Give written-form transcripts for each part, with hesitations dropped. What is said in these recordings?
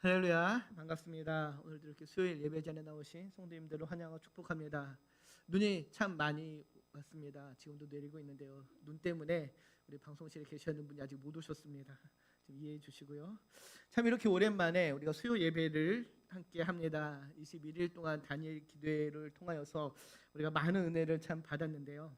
할렐루야, 반갑습니다. 오늘도 이렇게 수요일 예배전에 나오신 성도님들을 환영하고 축복합니다. 눈이 참 많이 왔습니다. 지금도 내리고 있는데요. 눈 때문에 우리 방송실에 계시는 분이 아직 못 오셨습니다. 좀 이해해 주시고요. 참 이렇게 오랜만에 우리가 수요 예배를 함께 합니다. 21일 동안 다니엘 기도회를 통하여서 우리가 많은 은혜를 참 받았는데요.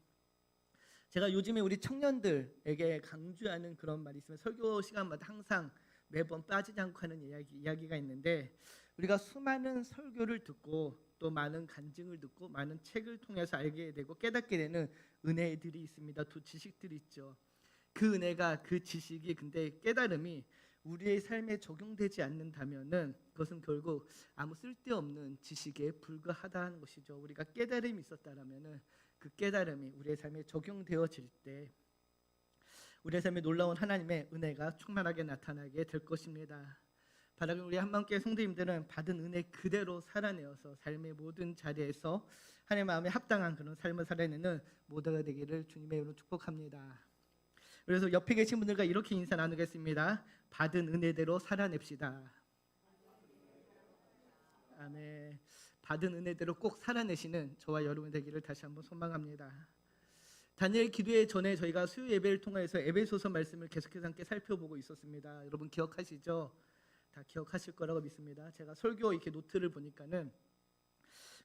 제가 요즘에 우리 청년들에게 강조하는 그런 말이 있으면 설교 시간마다 항상 매번 빠지지 않고 하는 이야기가 있는데, 우리가 수많은 설교를 듣고 또 많은 간증을 듣고 많은 책을 통해서 알게 되고 깨닫게 되는 은혜들이 있습니다. 또 지식들이 있죠. 그 은혜가, 그 지식이, 근데 깨달음이 우리의 삶에 적용되지 않는다면은 그것은 결국 아무 쓸데없는 지식에 불과하다는 것이죠. 우리가 깨달음이 있었다라면은 그 깨달음이 우리의 삶에 적용되어질 때 우리의 삶에 놀라운 하나님의 은혜가 충만하게 나타나게 될 것입니다. 바라는 우리 한마음교회 성도님들은 받은 은혜 그대로 살아내어서 삶의 모든 자리에서 하나님의 마음에 합당한 그런 삶을 살아내는 모두가 되기를 주님의 이름으로 축복합니다. 그래서 옆에 계신 분들과 이렇게 인사 나누겠습니다. 받은 은혜대로 살아냅시다. 아멘. 받은 은혜대로 꼭 살아내시는 저와 여러분 되기를 다시 한번 소망합니다. 다니엘 기도회 전에 저희가 수요 예배를 통해서 에베소서 말씀을 계속해서 함께 살펴보고 있었습니다. 여러분 기억하시죠? 다 기억하실 거라고 믿습니다. 제가 설교 이렇게 노트를 보니까는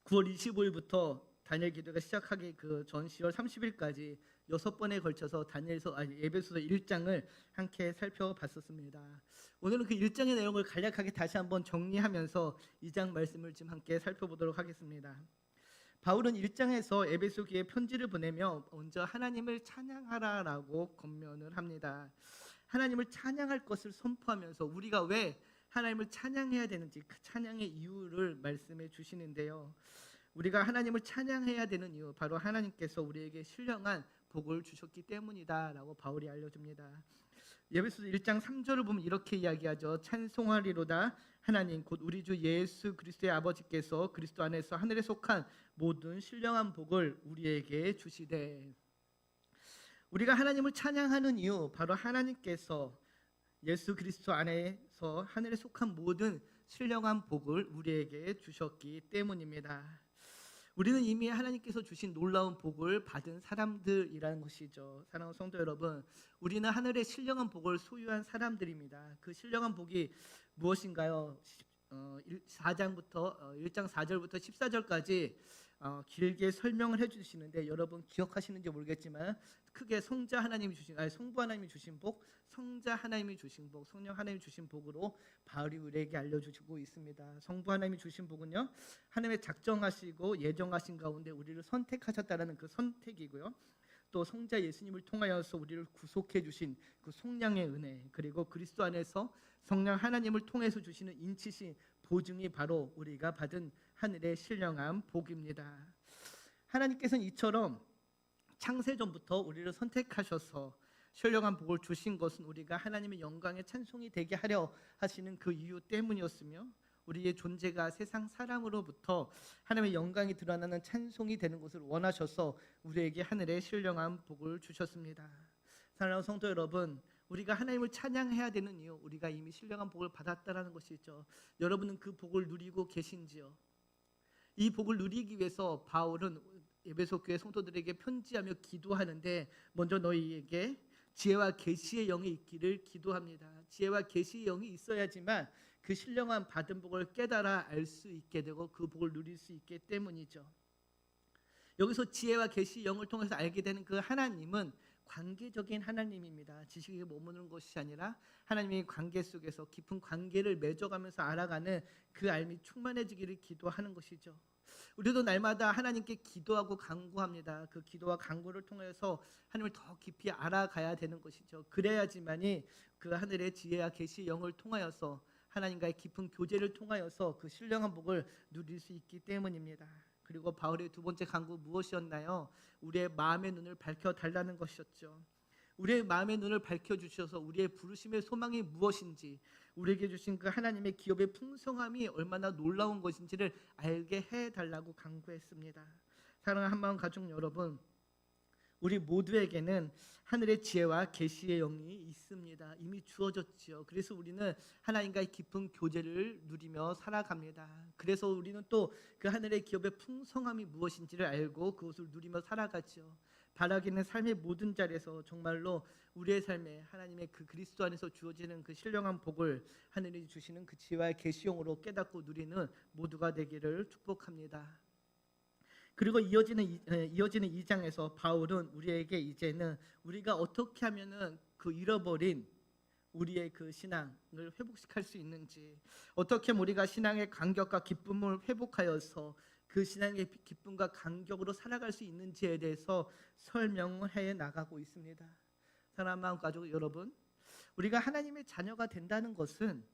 9월 25일부터 다니엘 기도가 시작하기 그 전 10월 30일까지 6번에 걸쳐서 에베소서 1장을 함께 살펴봤었습니다. 오늘은 그 1장의 내용을 간략하게 다시 한번 정리하면서 2장 말씀을 지금 함께 살펴보도록 하겠습니다. 바울은 1장에서 에베소 교회에 편지를 보내며 먼저 하나님을 찬양하라라고 권면을 합니다. 하나님을 찬양할 것을 선포하면서 우리가 왜 하나님을 찬양해야 되는지 그 찬양의 이유를 말씀해 주시는데요. 우리가 하나님을 찬양해야 되는 이유, 바로 하나님께서 우리에게 신령한 복을 주셨기 때문이다라고 바울이 알려줍니다. 에베소서 1장 3절을 보면 이렇게 이야기하죠. 찬송하리로다 하나님 곧 우리 주 예수 그리스도의 아버지께서 그리스도 안에서 하늘에 속한 모든 신령한 복을 우리에게 주시되. 우리가 하나님을 찬양하는 이유, 바로 하나님께서 예수 그리스도 안에서 하늘에 속한 모든 신령한 복을 우리에게 주셨기 때문입니다. 우리는 이미 하나님께서 주신 놀라운 복을 받은 사람들이라는 것이죠. 사랑하는 성도 여러분, 우리는 하늘의 신령한 복을 소유한 사람들입니다. 그 신령한 복이 무엇인가요? 1장 4절부터 14절까지 길게 설명을 해주시는데, 여러분 기억하시는지 모르겠지만 크게 성부 하나님이 주신 복, 성자 하나님이 주신 복, 성령 하나님이 주신 복으로 바울이 우리에게 알려주시고 있습니다. 성부 하나님이 주신 복은요, 하나님의 작정하시고 예정하신 가운데 우리를 선택하셨다라는 그 선택이고요. 또 성자 예수님을 통하여서 우리를 구속해 주신 그 속량의 은혜, 그리고 그리스도 안에서 성령 하나님을 통해서 주시는 인치신 보증이 바로 우리가 받은 하늘의 신령한 복입니다. 하나님께서는 이처럼 창세전부터 우리를 선택하셔서 신령한 복을 주신 것은 우리가 하나님의 영광의 찬송이 되게 하려 하시는 그 이유 때문이었으며, 우리의 존재가 세상 사람으로부터 하나님의 영광이 드러나는 찬송이 되는 것을 원하셔서 우리에게 하늘의 신령한 복을 주셨습니다. 사랑하는 성도 여러분, 우리가 하나님을 찬양해야 되는 이유, 우리가 이미 신령한 복을 받았다라는 것이죠. 여러분은 그 복을 누리고 계신지요? 이 복을 누리기 위해서 바울은 에베소 교회 성도들에게 편지하며 기도하는데, 먼저 너희에게 지혜와 계시의 영이 있기를 기도합니다. 지혜와 계시의 영이 있어야지만 그 신령한 받은 복을 깨달아 알 수 있게 되고 그 복을 누릴 수 있기 때문이죠. 여기서 지혜와 계시의 영을 통해서 알게 되는 그 하나님은 관계적인 하나님입니다. 지식에 머무는 것이 아니라 하나님의 관계 속에서 깊은 관계를 맺어가면서 알아가는 그 알미 충만해지기를 기도하는 것이죠. 우리도 날마다 하나님께 기도하고 간구합니다. 그 기도와 간구를 통해서 하나님을 더 깊이 알아가야 되는 것이죠. 그래야지만이 그 하늘의 지혜와 계시의 영을 통하여서 하나님과의 깊은 교제를 통하여서 그 신령한 복을 누릴 수 있기 때문입니다. 그리고 바울의 두 번째 간구 무엇이었나요? 우리의 마음의 눈을 밝혀달라는 것이었죠. 우리의 마음의 눈을 밝혀주셔서 우리의 부르심의 소망이 무엇인지, 우리에게 주신 그 하나님의 기업의 풍성함이 얼마나 놀라운 것인지를 알게 해달라고 간구했습니다. 사랑하는 한마음 가족 여러분, 우리 모두에게는 하늘의 지혜와 계시의 영이 있습니다. 이미 주어졌지요. 그래서 우리는 하나님과의 깊은 교제를 누리며 살아갑니다. 그래서 우리는 또 그 하늘의 기업의 풍성함이 무엇인지를 알고 그것을 누리며 살아가죠. 바라기는 삶의 모든 자리에서 정말로 우리의 삶에 하나님의 그 그리스도 안에서 주어지는 그 신령한 복을 하늘이 주시는 그 지혜와 계시용으로 깨닫고 누리는 모두가 되기를 축복합니다. 그리고 이어지는 2장에서 바울은 우리에게 이제는 우리가 어떻게 하면은 그 잃어버린 우리의 그 신앙을 회복시킬 수 있는지, 어떻게 하면 우리가 신앙의 감격과 기쁨을 회복하여서 그 신앙의 기쁨과 감격으로 살아갈 수 있는지에 대해서 설명을 해 나가고 있습니다. 사랑하는 마음 가족 여러분, 우리가 하나님의 자녀가 된다는 것은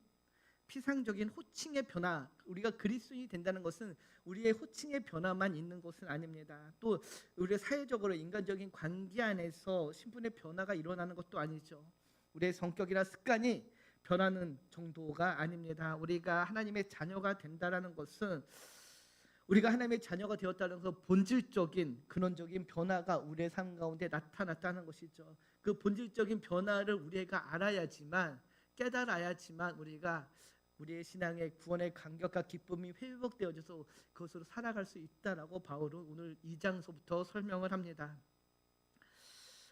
피상적인 호칭의 변화, 우리가 그리스도인이 된다는 것은 우리의 호칭의 변화만 있는 것은 아닙니다. 또 우리의 사회적으로 인간적인 관계 안에서 신분의 변화가 일어나는 것도 아니죠. 우리의 성격이나 습관이 변하는 정도가 아닙니다. 우리가 하나님의 자녀가 된다는 것은 우리가 하나님의 자녀가 되었다는 그 본질적인 근원적인 변화가 우리의 삶 가운데 나타났다는 것이죠. 그 본질적인 변화를 우리가 알아야지만, 깨달아야지만 우리가 우리의 신앙의 구원의 감격과 기쁨이 회복되어져서 그것으로 살아갈 수 있다라고 바울은 오늘 2장서부터 설명을 합니다.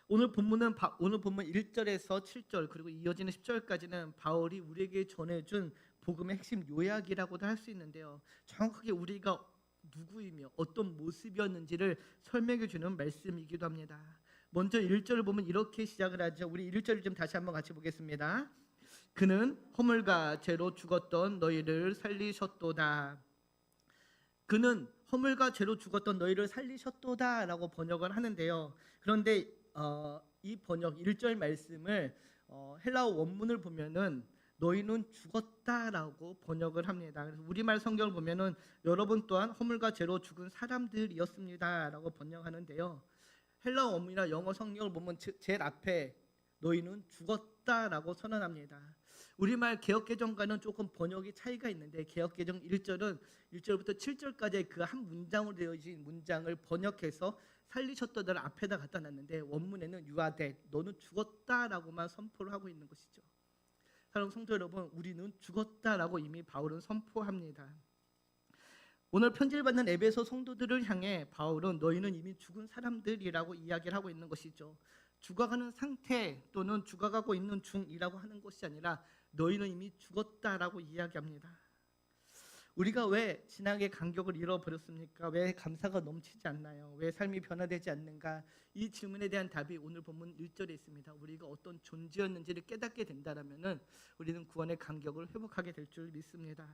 오늘 본문 1절에서 7절 그리고 이어지는 10절까지는 바울이 우리에게 전해준 복음의 핵심 요약이라고도 할 수 있는데요. 정확하게 우리가 누구이며 어떤 모습이었는지를 설명해 주는 말씀이기도 합니다. 먼저 1절을 보면 이렇게 시작을 하죠. 우리 1절을 좀 다시 한번 같이 보겠습니다. 그는 허물과 죄로 죽었던 너희를 살리셨도다. 그는 허물과 죄로 죽었던 너희를 살리셨도다라고 번역을 하는데요. 그런데 이 번역 1절 말씀을 헬라어 원문을 보면은 너희는 죽었다라고 번역을 합니다. 그래서 우리말 성경을 보면은 여러분 또한 허물과 죄로 죽은 사람들이었습니다라고 번역하는데요. 헬라어 원문이나 영어 성경을 보면 제일 앞에 너희는 죽었다라고 선언합니다. 우리말 개역개정과는 조금 번역이 차이가 있는데 개역개정 1절은 1절부터 7절까지 그 한 문장으로 되어진 문장을 번역해서 살리셨다를 앞에다 갖다 놨는데 원문에는 you are dead, 너는 죽었다라고만 선포를 하고 있는 것이죠. 사랑하는 성도 여러분, 우리는 죽었다라고 이미 바울은 선포합니다. 오늘 편지를 받는 에베소 성도들을 향해 바울은 너희는 이미 죽은 사람들이라고 이야기를 하고 있는 것이죠. 죽어가는 상태 또는 죽어가고 있는 중이라고 하는 것이 아니라 너희는 이미 죽었다라고 이야기합니다. 우리가 왜 신앙의 감격을 잃어버렸습니까? 왜 감사가 넘치지 않나요? 왜 삶이 변화되지 않는가? 이 질문에 대한 답이 오늘 본문 1절에 있습니다. 우리가 어떤 존재였는지를 깨닫게 된다면 우리는 구원의 감격을 회복하게 될 줄 믿습니다.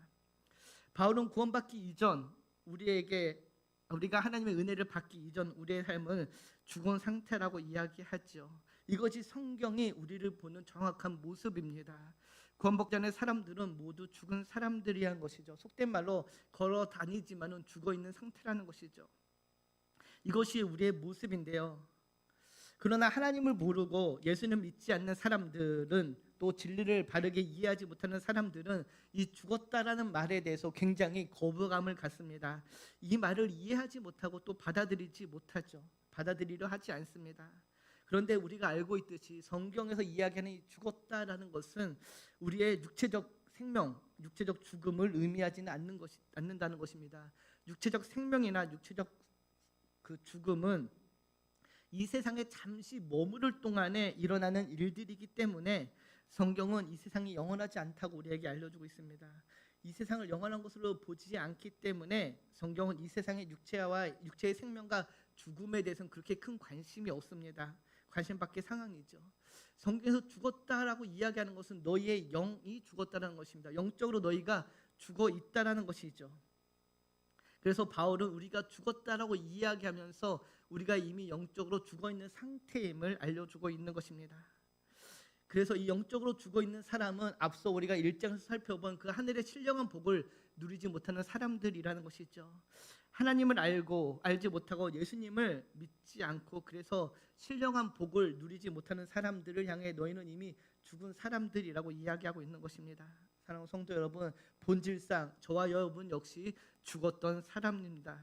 바울은 구원받기 이전 우리가 하나님의 은혜를 받기 이전 우리의 삶은 죽은 상태라고 이야기하죠. 이것이 성경이 우리를 보는 정확한 모습입니다. 구원받지 않은 사람들은 모두 죽은 사람들이란 것이죠. 속된 말로 걸어 다니지만은 죽어 있는 상태라는 것이죠. 이것이 우리의 모습인데요. 그러나 하나님을 모르고 예수님 믿지 않는 사람들은 또 진리를 바르게 이해하지 못하는 사람들은 이 죽었다라는 말에 대해서 굉장히 거부감을 갖습니다. 이 말을 이해하지 못하고 또 받아들이지 못하죠. 받아들이려 하지 않습니다. 그런데 우리가 알고 있듯이 성경에서 이야기하는 이 죽었다라는 것은 우리의 육체적 생명, 육체적 죽음을 의미하지는 않는다는 것입니다. 육체적 생명이나 육체적 그 죽음은 이 세상에 잠시 머무를 동안에 일어나는 일들이기 때문에 성경은 이 세상이 영원하지 않다고 우리에게 알려주고 있습니다. 이 세상을 영원한 것으로 보지 않기 때문에 성경은 이 세상의 육체의 생명과 죽음에 대해서는 그렇게 큰 관심이 없습니다. 관심 밖의 상황이죠. 성경에서 죽었다라고 이야기하는 것은 너희의 영이 죽었다라는 것입니다. 영적으로 너희가 죽어 있다라는 것이죠. 그래서 바울은 우리가 죽었다라고 이야기하면서 우리가 이미 영적으로 죽어 있는 상태임을 알려주고 있는 것입니다. 그래서 이 영적으로 죽어 있는 사람은 앞서 우리가 1장에서 살펴본 그 하늘의 신령한 복을 누리지 못하는 사람들이라는 것이죠. 하나님을 알지 못하고 예수님을 믿지 않고 그래서 신령한 복을 누리지 못하는 사람들을 향해 너희는 이미 죽은 사람들이라고 이야기하고 있는 것입니다. 사랑하는 성도 여러분, 본질상 저와 여러분 역시 죽었던 사람입니다.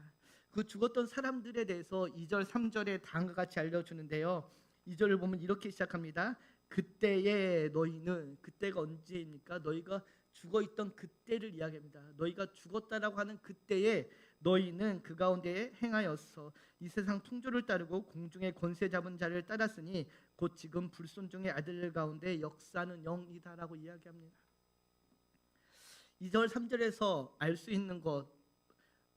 그 죽었던 사람들에 대해서 2절 3절에 다음과 같이 알려주는데요. 2절을 보면 이렇게 시작합니다. 그때에 너희는, 그때가 언제입니까? 너희가 죽어있던 그때를 이야기합니다. 너희가 죽었다라고 하는 그때에 너희는 그 가운데에 행하였어 이 세상 풍조를 따르고 공중의 권세 잡은 자를 따랐으니 곧 지금 불순종의 아들들 가운데 역사하는 영이다라고 이야기합니다. 2절 3절에서 알 수 있는 것,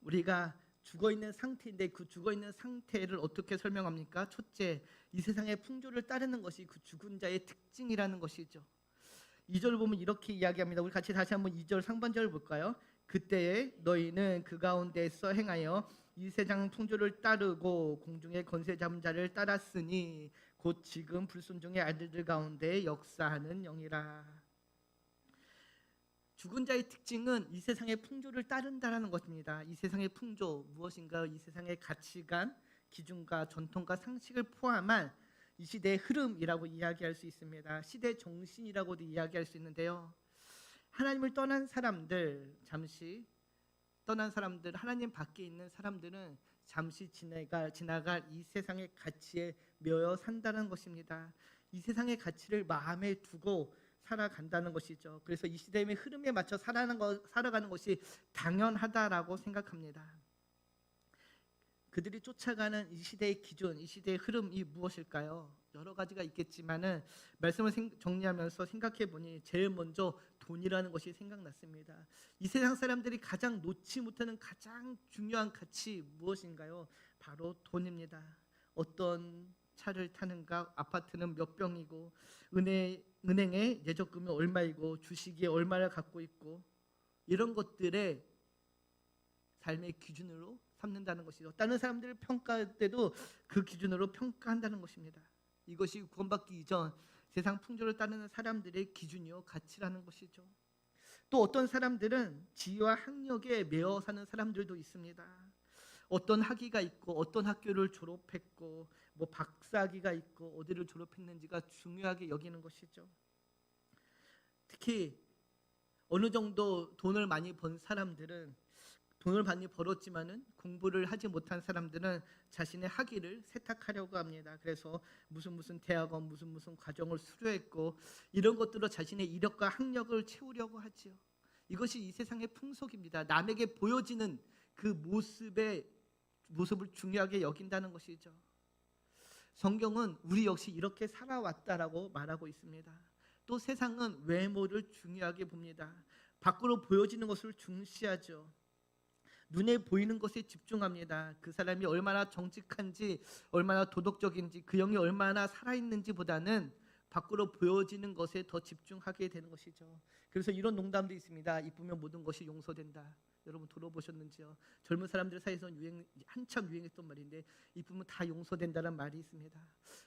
우리가 죽어있는 상태인데 그 죽어있는 상태를 어떻게 설명합니까? 첫째, 이 세상의 풍조를 따르는 것이 그 죽은 자의 특징이라는 것이죠. 2절을 보면 이렇게 이야기합니다. 우리 같이 다시 한번 2절 상반절을 볼까요? 그때에 너희는 그 가운데서 행하여 이 세상 풍조를 따르고 공중의 권세 잡은 자를 따랐으니 곧 지금 불순종의 아들들 가운데 역사하는 영이라. 죽은 자의 특징은 이 세상의 풍조를 따른다라는 것입니다. 이 세상의 풍조 무엇인가요? 이 세상의 가치관, 기준과 전통과 상식을 포함한 이 시대의 흐름이라고 이야기할 수 있습니다. 시대 정신이라고도 이야기할 수 있는데요. 하나님을 떠난 사람들, 잠시 떠난 사람들, 하나님 밖에 있는 사람들은 잠시 지나갈 이 세상의 가치에 매여 산다는 것입니다. 이 세상의 가치를 마음에 두고 살아간다는 것이죠. 그래서 이 시대의 흐름에 맞춰 살아가는 것이 당연하다라고 생각합니다. 그들이 쫓아가는 이 시대의 기준, 이 시대의 흐름이 무엇일까요? 여러 가지가 있겠지만은 말씀을 정리하면서 생각해 보니 제일 먼저 돈이라는 것이 생각났습니다. 이 세상 사람들이 가장 놓지 못하는 가장 중요한 가치 무엇인가요? 바로 돈입니다. 어떤 차를 타는가, 아파트는 몇 평이고, 은행에 예적금이 얼마이고, 주식이 얼마를 갖고 있고, 이런 것들의 삶의 기준으로 삼는다는 것이죠. 다른 사람들을 평가할 때도 그 기준으로 평가한다는 것입니다. 이것이 구원받기 이전 세상 풍조를 따르는 사람들의 기준이요 가치라는 것이죠. 또 어떤 사람들은 지위와 학력에 매어 사는 사람들도 있습니다. 어떤 학위가 있고 어떤 학교를 졸업했고 뭐 박사학위가 있고 어디를 졸업했는지가 중요하게 여기는 것이죠. 특히 어느 정도 돈을 많이 번 사람들은, 돈을 많이 벌었지만은 공부를 하지 못한 사람들은 자신의 학위를 세탁하려고 합니다. 그래서 무슨 대학원 무슨 과정을 수료했고 이런 것들로 자신의 이력과 학력을 채우려고 하지요. 이것이 이 세상의 풍속입니다. 남에게 보여지는 그 모습을 중요하게 여긴다는 것이죠. 성경은 우리 역시 이렇게 살아왔다라고 말하고 있습니다. 또 세상은 외모를 중요하게 봅니다. 밖으로 보여지는 것을 중시하죠. 눈에 보이는 것에 집중합니다. 그 사람이 얼마나 정직한지, 얼마나 도덕적인지, 그 영이 얼마나 살아있는지보다는 밖으로 보여지는 것에 더 집중하게 되는 것이죠. 그래서 이런 농담도 있습니다. 이쁘면 모든 것이 용서된다. 여러분 들어보셨는지요? 젊은 사람들 사이에서 한참 유행했던 말인데 이쁘면 다 용서된다는 말이 있습니다.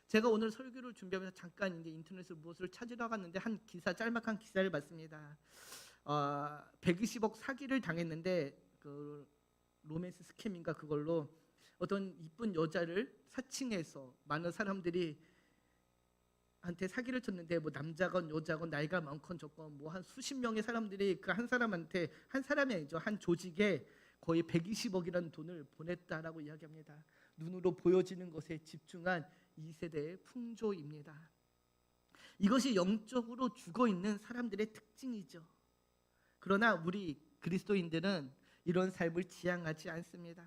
제가 오늘 설교를 준비하면서 잠깐 이제 인터넷으로 무엇을 찾으러 갔는데 한 기사, 짤막한 기사를 봤습니다. 120억 사기를 당했는데 그 로맨스 스캠인가 그걸로 어떤 이쁜 여자를 사칭해서 많은 사람들이 한테 사기를 쳤는데 뭐 남자건 여자건 나이가 많건 적건 뭐 한 수십 명의 사람들이 그 한 사람한테, 한 사람이 아니죠, 한 조직에 거의 120억이라는 돈을 보냈다라고 이야기합니다. 눈으로 보여지는 것에 집중한 이 세대의 풍조입니다. 이것이 영적으로 죽어있는 사람들의 특징이죠. 그러나 우리 그리스도인들은 이런 삶을 지향하지 않습니다.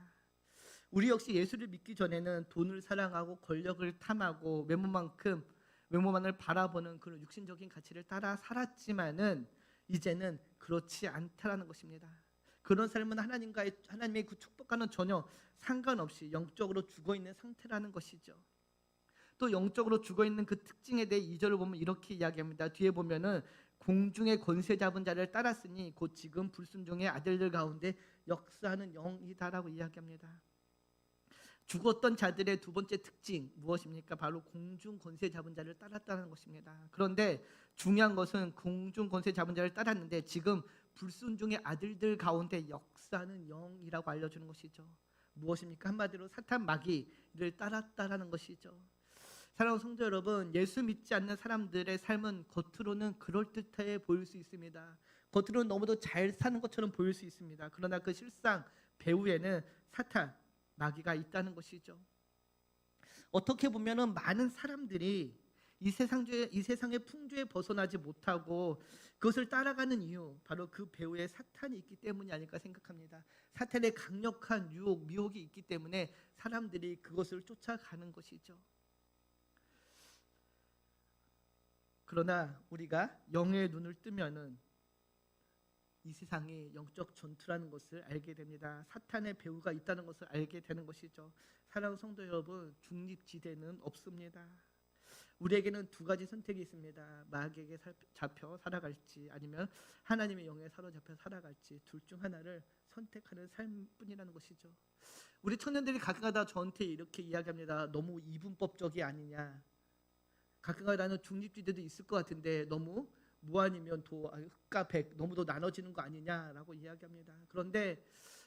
우리 역시 예수를 믿기 전에는 돈을 사랑하고 권력을 탐하고 외모만을 바라보는 그런 육신적인 가치를 따라 살았지만은 이제는 그렇지 않다라는 것입니다. 그런 삶은 하나님의 그 축복과는 전혀 상관없이 영적으로 죽어있는 상태라는 것이죠. 또 영적으로 죽어있는 그 특징에 대해 2절을 보면 이렇게 이야기합니다. 뒤에 보면은 공중의 권세 잡은 자를 따랐으니 곧 지금 불순종의 아들들 가운데 역사하는 영이다라고 이야기합니다. 죽었던 자들의 두 번째 특징 무엇입니까? 바로 공중 권세 잡은 자를 따랐다는 것입니다. 그런데 중요한 것은 공중 권세 잡은 자를 따랐는데 지금 불순종의 아들들 가운데 역사하는 영이라고 알려주는 것이죠. 무엇입니까? 한마디로 사탄 마귀를 따랐다라는 것이죠. 사랑하는 성도 여러분, 예수 믿지 않는 사람들의 삶은 겉으로는 그럴듯해 보일 수 있습니다. 겉으로는 너무도 잘 사는 것처럼 보일 수 있습니다. 그러나 그 실상 배후에는 사탄, 마귀가 있다는 것이죠. 어떻게 보면은 많은 사람들이 이 세상의 풍조에 벗어나지 못하고 그것을 따라가는 이유, 바로 그 배후에 사탄이 있기 때문이 아닐까 생각합니다. 사탄의 강력한 유혹, 미혹이 있기 때문에 사람들이 그것을 쫓아가는 것이죠. 그러나 우리가 영의 눈을 뜨면은 이 세상이 영적 전투라는 것을 알게 됩니다. 사탄의 배후가 있다는 것을 알게 되는 것이죠. 사랑하는 성도 여러분, 중립지대는 없습니다. 우리에게는 두 가지 선택이 있습니다. 마귀에게 잡혀 살아갈지, 아니면 하나님의 영에 사로잡혀 살아갈지, 둘 중 하나를 선택하는 삶뿐이라는 것이죠. 우리 청년들이 가끔가다 저한테 이렇게 이야기합니다. 너무 이분법적이 아니냐. 가끔가다 나는 중립지대도 있을 것 같은데 너무 무 아니면 도, 흑과 백, 너무 더 나눠지는 거 아니냐라고 이야기합니다. 그런데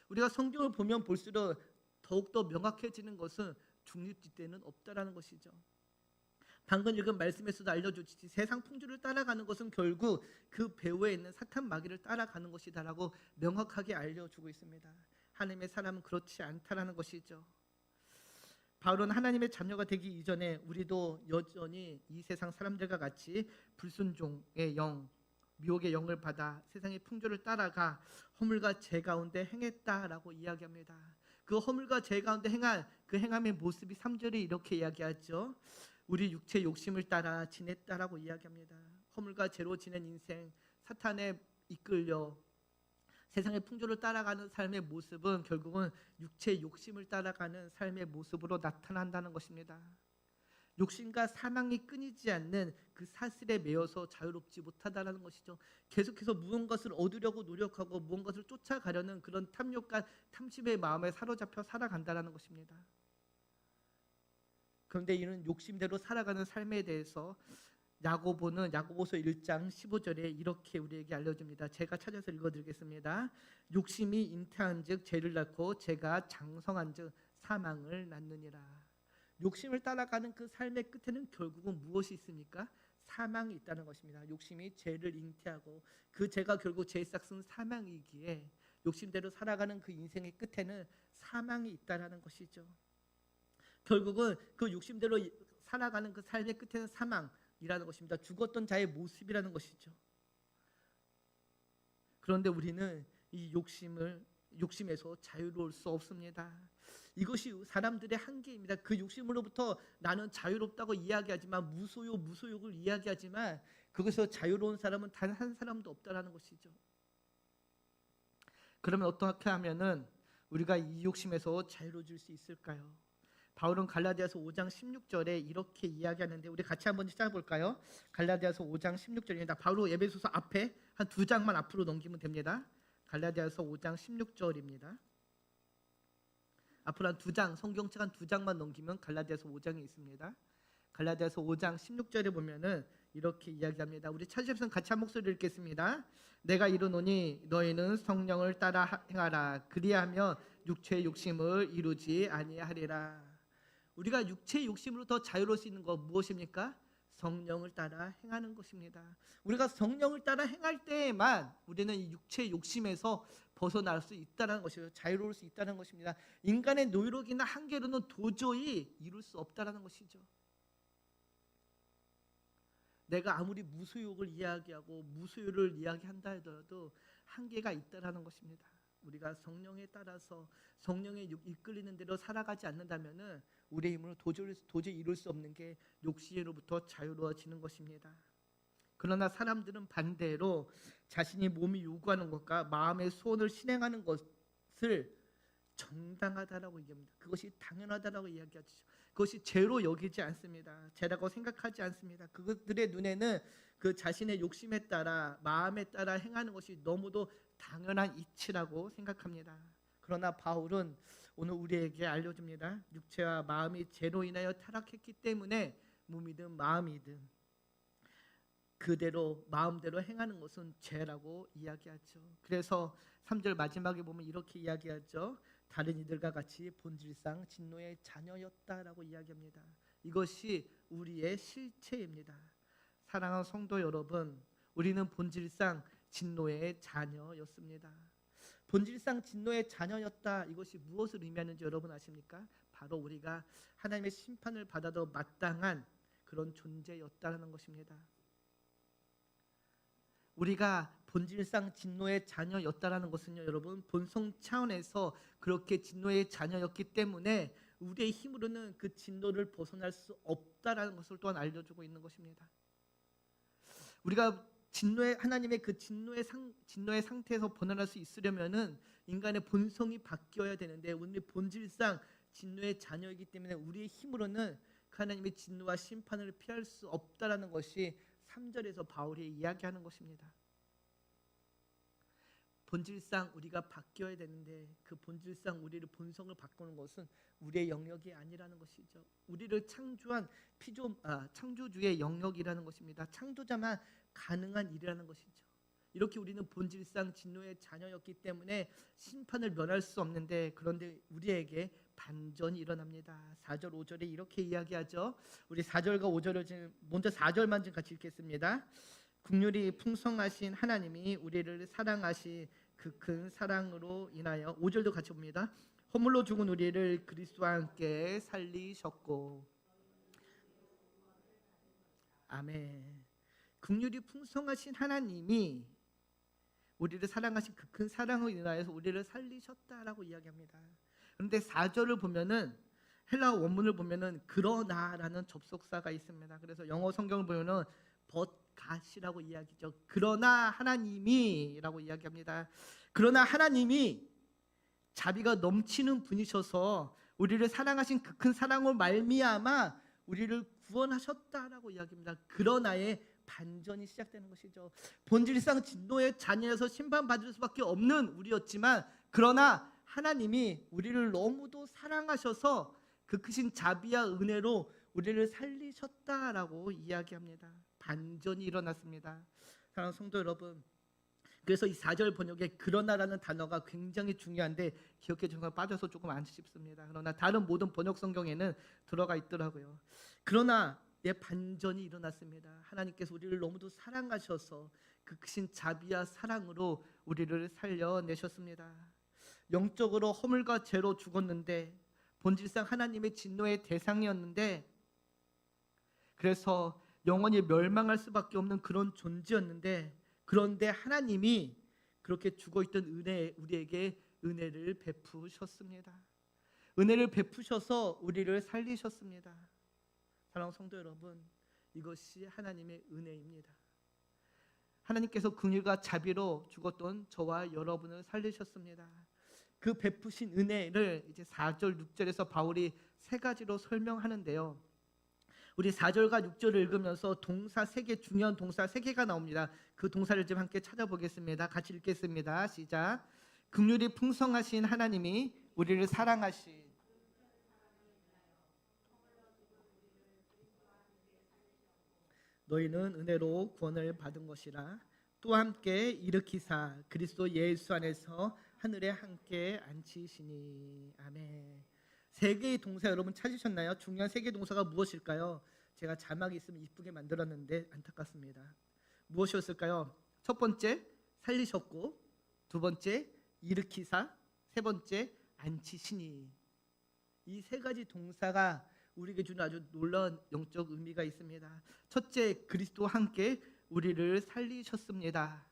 우리가 성경을 보면 볼수록 더욱더 명확해지는 것은 중립지대는 없다라는 것이죠. 방금 읽은 말씀에서도 알려주듯이 세상 풍조를 따라가는 것은 결국 그 배후에 있는 사탄 마귀를 따라가는 것이다라고 명확하게 알려주고 있습니다. 하나님의 사람은 그렇지 않다라는 것이죠. 바울은 하나님의 자녀가 되기 이전에 우리도 여전히 이 세상 사람들과 같이 불순종의 영, 미혹의 영을 받아 세상의 풍조를 따라가 허물과 죄 가운데 행했다라고 이야기합니다. 그 허물과 죄 가운데 행한 그 행함의 모습이 3절에 이렇게 이야기하죠. 우리 육체 욕심을 따라 지냈다라고 이야기합니다. 허물과 죄로 지낸 인생, 사탄에 이끌려 세상의 풍조를 따라가는 삶의 모습은 결국은 육체의 욕심을 따라가는 삶의 모습으로 나타난다는 것입니다. 욕심과 사망이 끊이지 않는 그 사슬에 매여서 자유롭지 못하다는 것이죠. 계속해서 무언가를 얻으려고 노력하고 무언가를 쫓아가려는 그런 탐욕과 탐심의 마음에 사로잡혀 살아간다는 것입니다. 그런데 이는 욕심대로 살아가는 삶에 대해서 야고보서 1장 15절에 이렇게 우리에게 알려줍니다. 제가 찾아서 읽어드리겠습니다. 욕심이 잉태한즉 죄를 낳고 죄가 장성한즉 사망을 낳느니라. 욕심을 따라가는 그 삶의 끝에는 결국은 무엇이 있습니까? 사망이 있다는 것입니다. 욕심이 죄를 잉태하고 그 죄가 결국 죄의 싹은 사망이기에 욕심대로 살아가는 그 인생의 끝에는 사망이 있다는 것이죠. 결국은 그 욕심대로 살아가는 그 삶의 끝에는 사망이라는 것입니다. 죽었던 자의 모습이라는 것이죠. 그런데 우리는 이 욕심에서 자유로울 수 없습니다. 이것이 사람들의 한계입니다. 그 욕심으로부터 나는 자유롭다고 이야기하지만 무소욕을 이야기하지만 그것에서 자유로운 사람은 단 한 사람도 없다라는 것이죠. 그러면 어떻게 하면은 우리가 이 욕심에서 자유로워질 수 있을까요? 바울은 갈라디아서 5장 16절에 이렇게 이야기하는데 우리 같이 한번 찾아볼까요? 갈라디아서 5장 16절입니다. 바로 에베소서 앞에 한 두 장만 앞으로 넘기면 됩니다. 갈라디아서 5장 16절입니다. 앞으로 한 두 장, 성경책 한 두 장만 넘기면 갈라디아서 5장이 있습니다. 갈라디아서 5장 16절에 보면은 이렇게 이야기합니다. 우리 찾으셨으면 같이 한 목소리 읽겠습니다. 내가 이르노니 너희는 성령을 따라 행하라. 그리하면 육체의 욕심을 이루지 아니하리라. 우리가 육체의 욕심으로 더 자유로울 수 있는 것 무엇입니까? 성령을 따라 행하는 것입니다. 우리가 성령을 따라 행할 때에만 우리는 이 육체의 욕심에서 벗어날 수 있다는 것이죠. 자유로울 수 있다는 것입니다. 인간의 노력이나 한계로는 도저히 이룰 수 없다는 것이죠. 내가 아무리 무소욕을 이야기하고 무소유를 이야기한다 하더라도 한계가 있다는 것입니다. 우리가 성령에 따라서 성령에 이끌리는 대로 살아가지 않는다면은 우리의 힘으로 도저히 이룰 수 없는 게 욕심으로부터 자유로워지는 것입니다. 그러나 사람들은 반대로 자신이 몸이 요구하는 것과 마음의 소원을 실행하는 것을 정당하다라고 얘기합니다. 그것이 당연하다라고 이야기하죠. 그것이 죄로 여기지 않습니다. 죄라고 생각하지 않습니다. 그들의 눈에는 그 자신의 욕심에 따라 마음에 따라 행하는 것이 너무도 당연한 이치라고 생각합니다. 그러나 바울은 오늘 우리에게 알려줍니다. 육체와 마음이 죄로 인하여 타락했기 때문에 몸이든 마음이든 그대로 마음대로 행하는 것은 죄라고 이야기하죠. 그래서 3절 마지막에 보면 이렇게 이야기하죠. 다른 이들과 같이 본질상 진노의 자녀였다라고 이야기합니다. 이것이 우리의 실체입니다. 사랑하는 성도 여러분, 우리는 본질상 진노의 자녀였습니다. 본질상 진노의 자녀였다. 이것이 무엇을 의미하는지 여러분 아십니까? 바로 우리가 하나님의 심판을 받아도 마땅한 그런 존재였다는 것입니다. 우리가 본질상 진노의 자녀였다라는 것은요, 여러분, 본성 차원에서 그렇게 진노의 자녀였기 때문에 우리의 힘으로는 그 진노를 벗어날 수 없다라는 것을 또한 알려주고 있는 것입니다. 우리가 하나님의 그 진노의 상태에서 벗어날 수 있으려면은 인간의 본성이 바뀌어야 되는데, 우리 본질상 진노의 자녀이기 때문에 우리의 힘으로는 그 하나님의 진노와 심판을 피할 수 없다라는 것이 3절에서 바울이 이야기하는 것입니다. 본질상 우리가 바뀌어야 되는데 그 본질상 우리를 본성을 바꾸는 것은 우리의 영역이 아니라는 것이죠. 우리를 창조한 창조주의 영역이라는 것입니다. 창조자만 가능한 일이라는 것이죠. 이렇게 우리는 본질상 진노의 자녀였기 때문에 심판을 면할 수 없는데, 그런데 우리에게 반전이 일어납니다. 4절 5절에 이렇게 이야기하죠. 우리 4절과 5절을 먼저 4절만 좀 같이 읽겠습니다. 긍휼이 풍성하신 하나님이 우리를 사랑하시 그 큰 사랑으로 인하여, 5절도 같이 봅니다. 허물로 죽은 우리를 그리스도와 함께 살리셨고. 아멘. 긍휼이 풍성하신 하나님이 우리를 사랑하신 그 큰 사랑으로 인하여서 우리를 살리셨다라고 이야기합니다. 그런데 4절을 보면은, 헬라어 원문을 보면은 그러나라는 접속사가 있습니다. 그래서 영어 성경을 보면은 but God이라고 이야기죠. 그러나 하나님이라고 이야기합니다. 그러나 하나님이 자비가 넘치는 분이셔서 우리를 사랑하신 그 큰 사랑으로 말미암아 우리를 구원하셨다라고 이야기합니다. 그러나의 반전이 시작되는 것이죠. 본질상 진노의 자녀에서 심판받을 수밖에 없는 우리였지만, 그러나 하나님이 우리를 너무도 사랑하셔서 그 크신 자비와 은혜로 우리를 살리셨다라고 이야기합니다. 반전이 일어났습니다. 사랑하는 성도 여러분, 그래서 이 4절 번역에 그러나라는 단어가 굉장히 중요한데 기억해 주는 거 빠져서 조금 안 쉽습니다. 그러나 다른 모든 번역 성경에는 들어가 있더라고요. 그러나 반전이 일어났습니다. 하나님께서 우리를 너무도 사랑하셔서 그 크신 자비와 사랑으로 우리를 살려내셨습니다. 영적으로 허물과 죄로 죽었는데, 본질상 하나님의 진노의 대상이었는데, 그래서 영원히 멸망할 수밖에 없는 그런 존재였는데, 그런데 하나님이 그렇게 죽어있던 우리에게 은혜를 베푸셨습니다. 은혜를 베푸셔서 우리를 살리셨습니다. 사랑하는 성도 여러분, 이것이 하나님의 은혜입니다. 하나님께서 긍휼과 자비로 죽었던 저와 여러분을 살리셨습니다. 그 베푸신 은혜를 이제 4절 6절에서 바울이 세 가지로 설명하는데요. 우리 4절과 6절을 읽으면서 동사 3개, 중요한 동사 3개가 나옵니다. 그 동사를 좀 함께 찾아보겠습니다. 같이 읽겠습니다. 시작. 긍휼이 풍성하신 하나님이 우리를 사랑하신. 너희는 은혜로 구원을 받은 것이라. 또 함께 일으키사 그리스도 예수 안에서 하늘에 함께 앉히시니. 아멘. 3개의 동사 여러분 찾으셨나요? 중요한 3개의 동사가 무엇일까요? 제가 자막이 있으면 이쁘게 만들었는데 안타깝습니다. 무엇이었을까요? 첫 번째 살리셨고, 두 번째 일으키사, 세 번째 앉히시니. 이 3가지 동사가 우리에게 주는 아주 놀라운 영적 의미가 있습니다. 첫째, 그리스도와 함께 우리를 살리셨습니다.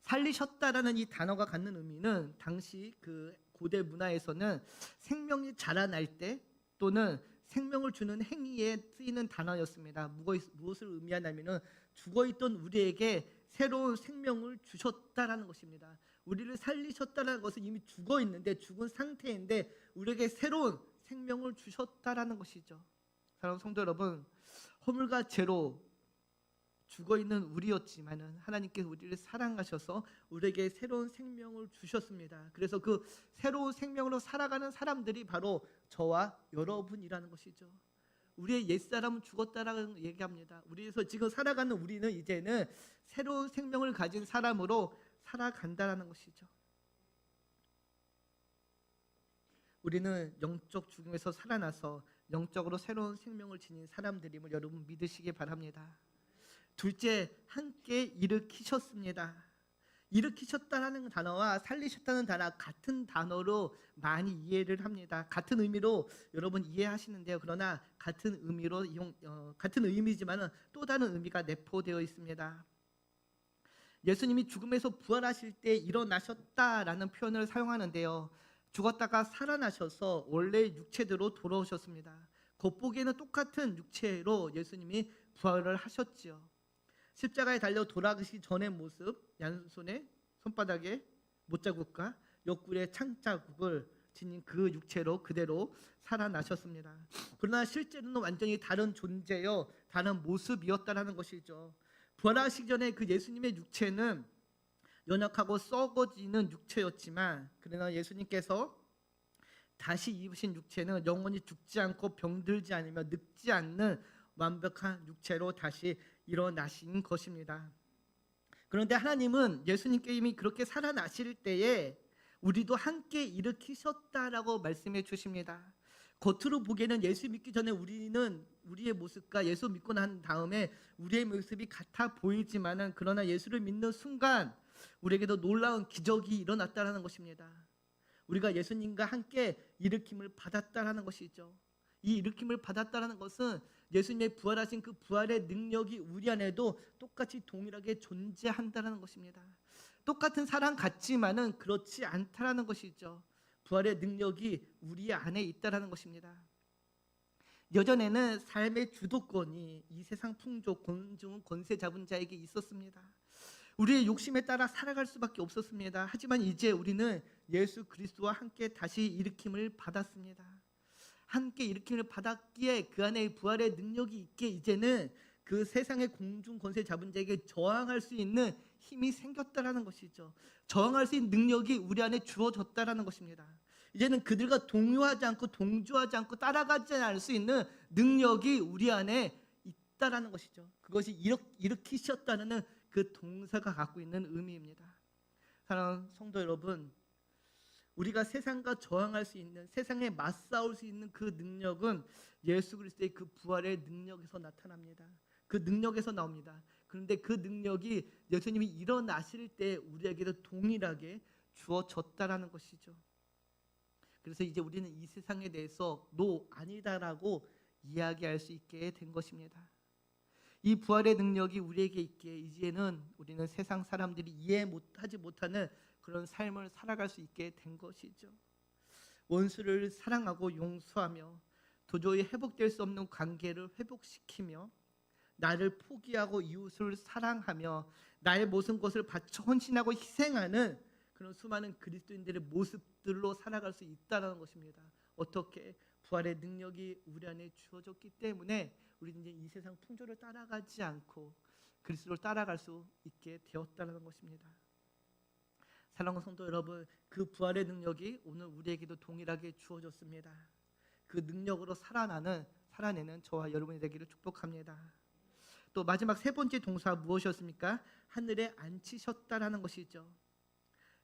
살리셨다라는 이 단어가 갖는 의미는 당시 그 고대 문화에서는 생명이 자라날 때 또는 생명을 주는 행위에 쓰이는 단어였습니다. 무엇을 의미하냐면은 죽어있던 우리에게 새로운 생명을 주셨다라는 것입니다. 우리를 살리셨다라는 것은 이미 죽어있는데, 죽은 상태인데 우리에게 새로운 생명을 주셨다라는 것이죠. 사랑하는 성도 여러분, 허물과 죄로 죽어있는 우리였지만은 하나님께서 우리를 사랑하셔서 우리에게 새로운 생명을 주셨습니다. 그래서 그 새로운 생명으로 살아가는 사람들이 바로 저와 여러분이라는 것이죠. 우리의 옛사람은 죽었다라는 얘기합니다. 우리에서 지금 살아가는 우리는 이제는 새로운 생명을 가진 사람으로 살아간다라는 것이죠. 우리는 영적 죽음에서 살아나서 영적으로 새로운 생명을 지닌 사람들임을 여러분 믿으시기 바랍니다. 둘째, 함께 일으키셨습니다. 일으키셨다라는 단어와 살리셨다는 단어 같은 단어로 많이 이해를 합니다. 같은 의미로 여러분 이해하시는데요. 그러나 같은 의미로 같은 의미지만은 또 다른 의미가 내포되어 있습니다. 예수님이 죽음에서 부활하실 때 일어나셨다라는 표현을 사용하는데요. 죽었다가 살아나셔서 원래 육체대로 돌아오셨습니다. 겉보기에는 똑같은 육체로 예수님이 부활을 하셨지요. 십자가에 달려 돌아가시기 전의 모습, 양손에 손바닥에 못자국과 옆구리에 창자국을 지닌 그 육체로 그대로 살아나셨습니다. 그러나 실제로는 완전히 다른 존재요, 다른 모습이었다라는 것이죠. 부활하시기 전에 그 예수님의 육체는 연약하고 썩어지는 육체였지만, 그러나 예수님께서 다시 입으신 육체는 영원히 죽지 않고 병들지 않으며 늙지 않는 완벽한 육체로 다시 일어나신 것입니다. 그런데 하나님은 예수님께 이미 그렇게 살아나실 때에 우리도 함께 일으키셨다라고 말씀해 주십니다. 겉으로 보기에는 예수 믿기 전에 우리는 우리의 모습과 예수 믿고 난 다음에 우리의 모습이 같아 보이지만은, 그러나 예수를 믿는 순간 우리에게도 놀라운 기적이 일어났다라는 것입니다. 우리가 예수님과 함께 일으킴을 받았다라는 것이죠. 이 일으킴을 받았다라는 것은 예수님의 부활하신 그 부활의 능력이 우리 안에도 똑같이 동일하게 존재한다라는 것입니다. 똑같은 사람 같지만은 그렇지 않다라는 것이죠. 부활의 능력이 우리 안에 있다라는 것입니다. 예전에는 삶의 주도권이 이 세상 풍족, 권중, 권세 잡은 자에게 있었습니다. 우리의 욕심에 따라 살아갈 수밖에 없었습니다. 하지만 이제 우리는 예수 그리스도와 함께 다시 일으킴을 받았습니다. 함께 일으킴을 받았기에 그 안에 부활의 능력이 있기에 이제는 그 세상의 공중 권세 잡은 자에게 저항할 수 있는 힘이 생겼다라는 것이죠. 저항할 수 있는 능력이 우리 안에 주어졌다라는 것입니다. 이제는 그들과 동요하지 않고 동조하지 않고 따라가지 않을 수 있는 능력이 우리 안에 있다라는 것이죠. 그것이 일으키셨다는 그 동사가 갖고 있는 의미입니다. 사랑하는 성도 여러분, 우리가 세상과 저항할 수 있는, 세상에 맞싸울 수 있는 그 능력은 예수 그리스도의 그 부활의 능력에서 나타납니다. 그 능력에서 나옵니다. 그런데 그 능력이 예수님이 일어나실 때 우리에게도 동일하게 주어졌다라는 것이죠. 그래서 이제 우리는 이 세상에 대해서 노, 아니다라고 이야기할 수 있게 된 것입니다. 이 부활의 능력이 우리에게 있기에 이제는 우리는 세상 사람들이 이해하지 못하는 그런 삶을 살아갈 수 있게 된 것이죠. 원수를 사랑하고 용서하며 도저히 회복될 수 없는 관계를 회복시키며 나를 포기하고 이웃을 사랑하며 나의 모든 것을 바쳐 헌신하고 희생하는 그런 수많은 그리스도인들의 모습들로 살아갈 수 있다는 것입니다. 어떻게? 부활의 능력이 우리 안에 주어졌기 때문에 우리는 이제 이 세상 풍조를 따라가지 않고 그리스도를 따라갈 수 있게 되었다는 것입니다. 사랑하는 성도 여러분, 그 부활의 능력이 오늘 우리에게도 동일하게 주어졌습니다. 그 능력으로 살아내는 저와 여러분이 되기를 축복합니다. 또 마지막 세 번째 동사 무엇이었습니까? 하늘에 앉히셨다라는 것이죠.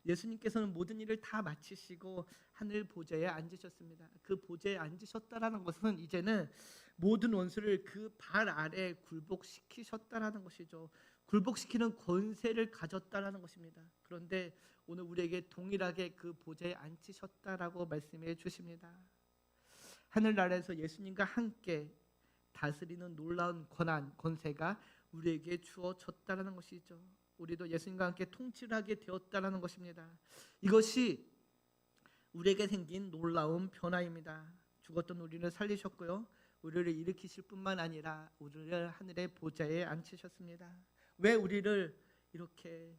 예수님께서는 모든 일을 다 마치시고 하늘 보좌에 앉으셨습니다. 그 보좌에 앉으셨다라는 것은 이제는 모든 원수를 그 발 아래 굴복시키셨다라는 것이죠. 굴복시키는 권세를 가졌다라는 것입니다. 그런데 오늘 우리에게 동일하게 그 보좌에 앉히셨다라고 말씀해 주십니다. 하늘나라에서 예수님과 함께 다스리는 놀라운 권한, 권세가 우리에게 주어졌다라는 것이죠. 우리도 예수님과 함께 통치를 하게 되었다라는 것입니다. 이것이 우리에게 생긴 놀라운 변화입니다. 죽었던 우리를 살리셨고요, 우리를 일으키실 뿐만 아니라 우리를 하늘의 보좌에 앉히셨습니다. 왜 우리를 이렇게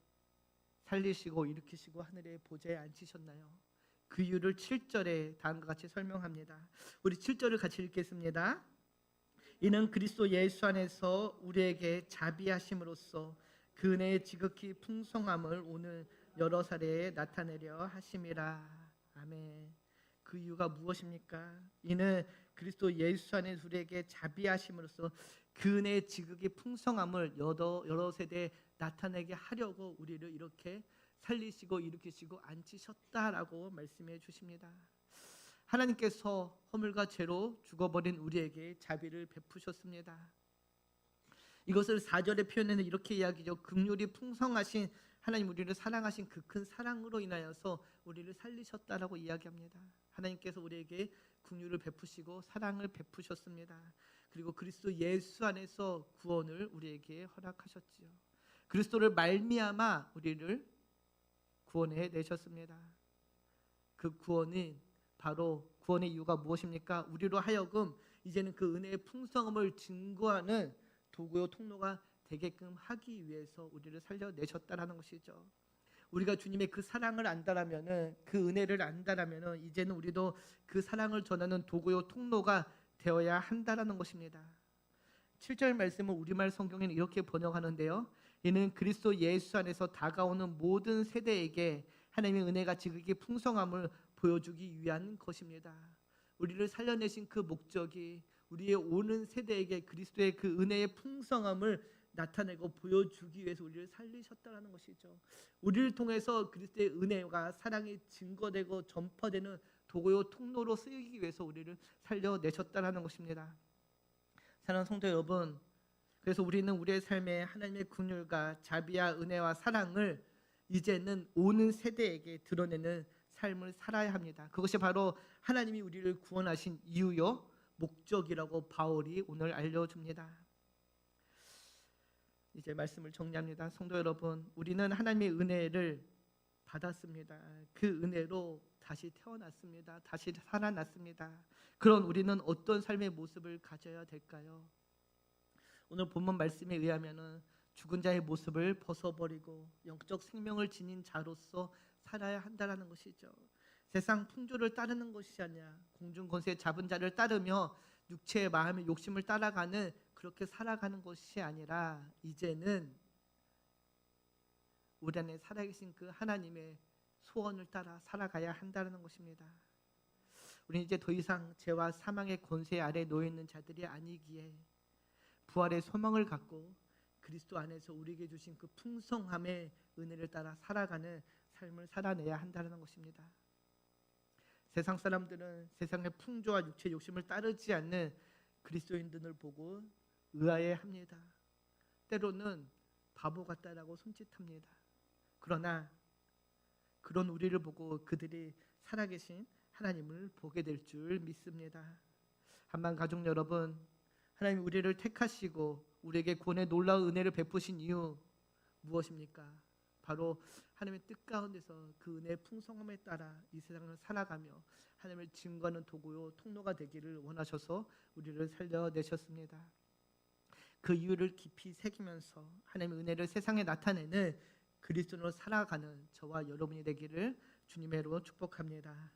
살리시고 일으키시고 하늘의 보좌에 앉히셨나요? 그 이유를 7절에 다음과 같이 설명합니다. 우리 7절을 같이 읽겠습니다. 이는 그리스도 예수 안에서 우리에게 자비하심으로써 그 은혜의 지극히 풍성함을 오늘 여러 사례에 나타내려 하심이라. 아멘. 그 이유가 무엇입니까? 이는 그리스도 예수 안에 우리에게 자비하심으로써 그 은혜의 지극히 풍성함을 여러 세대에 나타내게 하려고 우리를 이렇게 살리시고 일으키시고 앉히셨다라고 말씀해 주십니다. 하나님께서 허물과 죄로 죽어버린 우리에게 자비를 베푸셨습니다. 이것을 4절의 표현에는 이렇게 이야기죠. 긍휼이 풍성하신 하나님 우리를 사랑하신 그 큰 사랑으로 인하여서 우리를 살리셨다라고 이야기합니다. 하나님께서 우리에게 긍휼을 베푸시고 사랑을 베푸셨습니다. 그리고 그리스도 예수 안에서 구원을 우리에게 허락하셨지요. 그리스도를 말미암아 우리를 구원해 내셨습니다. 그 구원은 바로 구원의 이유가 무엇입니까? 우리로 하여금 이제는 그 은혜의 풍성함을 증거하는 도구요 통로가 되게끔 하기 위해서 우리를 살려내셨다라는 것이죠. 우리가 주님의 그 사랑을 안다라면은, 그 은혜를 안다라면은 이제는 우리도 그 사랑을 전하는 도구요 통로가 되어야 한다라는 것입니다. 7절 말씀은 우리말 성경에는 이렇게 번역하는데요. 이는 그리스도 예수 안에서 다가오는 모든 세대에게 하나님의 은혜가 지극히 풍성함을 보여주기 위한 것입니다. 우리를 살려내신 그 목적이 우리의 오는 세대에게 그리스도의 그 은혜의 풍성함을 나타내고 보여주기 위해서 우리를 살리셨다는 것이죠. 우리를 통해서 그리스도의 은혜가 사랑이 증거되고 전파되는 도구요 통로로 쓰이기 위해서 우리를 살려내셨다는 것입니다. 사랑하는 성도 여러분, 그래서 우리는 우리의 삶에 하나님의 긍휼과 자비와 은혜와 사랑을 이제는 오는 세대에게 드러내는 삶을 살아야 합니다. 그것이 바로 하나님이 우리를 구원하신 이유요 목적이라고 바울이 오늘 알려줍니다. 이제 말씀을 정리합니다. 성도 여러분, 우리는 하나님의 은혜를 받았습니다. 그 은혜로 다시 태어났습니다. 다시 살아났습니다. 그런 우리는 어떤 삶의 모습을 가져야 될까요? 오늘 본문 말씀에 의하면은 죽은 자의 모습을 벗어버리고 영적 생명을 지닌 자로서 살아야 한다라는 것이죠. 세상 풍조를 따르는 것이 아니라 공중 권세 잡은 자를 따르며 육체의 마음의 욕심을 따라가는 그렇게 살아가는 것이 아니라 이제는 우리 안에 살아계신 그 하나님의 소원을 따라 살아가야 한다는 것입니다. 우리는 이제 더 이상 죄와 사망의 권세 아래 놓여 있는 자들이 아니기에 부활의 소망을 갖고 그리스도 안에서 우리에게 주신 그 풍성함의 은혜를 따라 살아가는 삶을 살아내야 한다는 것입니다. 세상 사람들은 세상의 풍조와 육체 욕심을 따르지 않는 그리스도인들을 보고 의아해합니다. 때로는 바보 같다라고 손짓합니다. 그러나 그런 우리를 보고 그들이 살아계신 하나님을 보게 될 줄 믿습니다. 한반 가족 여러분, 하나님 우리를 택하시고 우리에게 구원의 놀라운 은혜를 베푸신 이유 무엇입니까? 바로 하나님의 뜻 가운데서 그 은혜의 풍성함에 따라 이 세상을 살아가며 하나님을 증거하는 도구요 통로가 되기를 원하셔서 우리를 살려내셨습니다. 그 이유를 깊이 새기면서 하나님의 은혜를 세상에 나타내는 그리스도로 살아가는 저와 여러분이 되기를 주님의 이름으로 축복합니다.